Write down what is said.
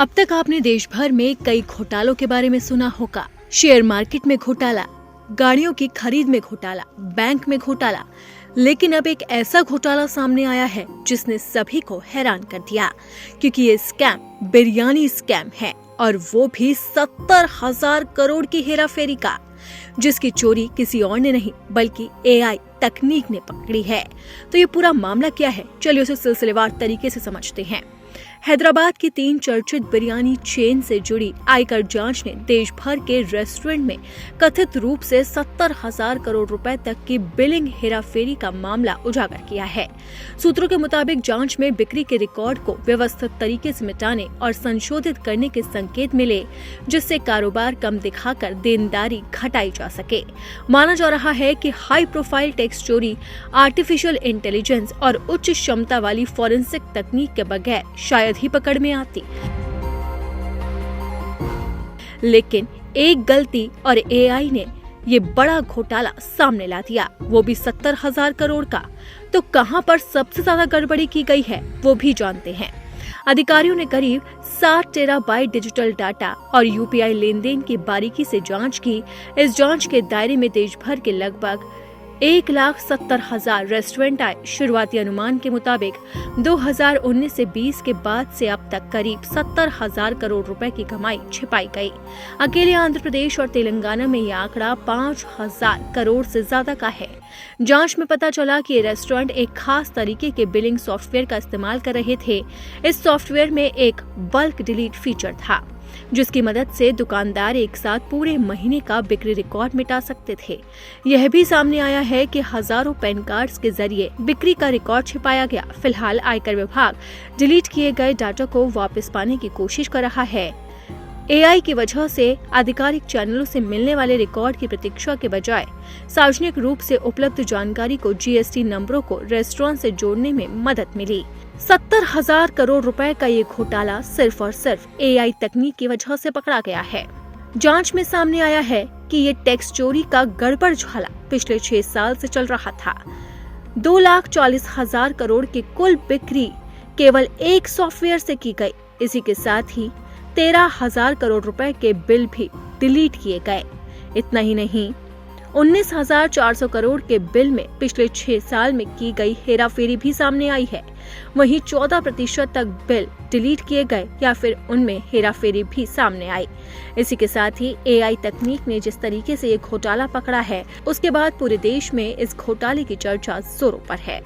अब तक आपने देश भर में कई घोटालों के बारे में सुना होगा। शेयर मार्केट में घोटाला, गाड़ियों की खरीद में घोटाला, बैंक में घोटाला। लेकिन अब एक ऐसा घोटाला सामने आया है जिसने सभी को हैरान कर दिया, क्योंकि ये स्कैम बिरयानी स्कैम है, और वो भी 70,000 करोड़ की हेराफेरी का, जिसकी चोरी किसी और ने नहीं बल्कि AI तकनीक ने पकड़ी है। तो ये पूरा मामला क्या है, चलिए उसे सिलसिलेवार तरीके से समझते हैं। हैदराबाद की 3 चर्चित बिरयानी चेन से जुड़ी आयकर जांच ने देश भर के रेस्टोरेंट में कथित रूप से 70,000 करोड़ रुपए तक की बिलिंग हेराफेरी का मामला उजागर किया है। सूत्रों के मुताबिक जांच में बिक्री के रिकॉर्ड को व्यवस्थित तरीके से मिटाने और संशोधित करने के संकेत मिले, जिससे कारोबार कम दिखाकर देनदारी घटाई जा सके। माना जा रहा है कि हाई प्रोफाइल टैक्स चोरी आर्टिफिशियल इंटेलिजेंस और उच्च क्षमता वाली फॉरेंसिक तकनीक के बगैर शायद ही पकड़ में आती, लेकिन एक गलती और AI ने ये बड़ा घोटाला सामने ला दिया, वो भी 70,000 करोड़ का। तो कहां पर सबसे ज्यादा गड़बड़ी की गई है वो भी जानते हैं। अधिकारियों ने करीब 60 टेराबाइट डिजिटल डाटा और UPI लेन देन की बारीकी से जांच की। इस जांच के दायरे में देश भर के लगभग 1,70,000 रेस्टोरेंट आए। शुरुआती अनुमान के मुताबिक 2019 से 20 के बाद से अब तक करीब 70,000 करोड़ रुपए की कमाई छिपाई गई। अकेले आंध्र प्रदेश और तेलंगाना में यह आंकड़ा 5,000 करोड़ से ज्यादा का है। जांच में पता चला कि ये रेस्टोरेंट एक खास तरीके के बिलिंग सॉफ्टवेयर का इस्तेमाल कर रहे थे। इस सॉफ्टवेयर में एक बल्क डिलीट फीचर था, जिसकी मदद से दुकानदार एक साथ पूरे महीने का बिक्री रिकॉर्ड मिटा सकते थे। यह भी सामने आया है कि हजारों पैन कार्ड्स के जरिए बिक्री का रिकॉर्ड छिपाया गया। फिलहाल आयकर विभाग डिलीट किए गए डाटा को वापस पाने की कोशिश कर रहा है। AI की वजह से आधिकारिक चैनलों से मिलने वाले रिकॉर्ड की प्रतीक्षा के बजाय सार्वजनिक रूप से उपलब्ध जानकारी को GST नंबरों को रेस्टोरेंट से जोड़ने में मदद मिली। 70,000 करोड़ रुपए का ये घोटाला सिर्फ और सिर्फ AI तकनीक की वजह से पकड़ा गया है। जांच में सामने आया है कि ये टैक्स चोरी का गड़बड़ झाला पिछले 6 साल से चल रहा था। 2,40,000 करोड़ की कुल बिक्री केवल एक सॉफ्टवेयर से की गई। इसी के साथ ही 13,000 करोड़ रुपए के बिल भी डिलीट किए गए। इतना ही नहीं, 19,400 करोड़ के बिल में पिछले 6 साल में की गई हेराफेरी भी सामने आई है। वहीं 14% तक बिल डिलीट किए गए या फिर उनमें हेराफेरी भी सामने आई। इसी के साथ ही AI तकनीक ने जिस तरीके से ये घोटाला पकड़ा है, उसके बाद पूरे देश में इस घोटाले की चर्चा जोरों पर है।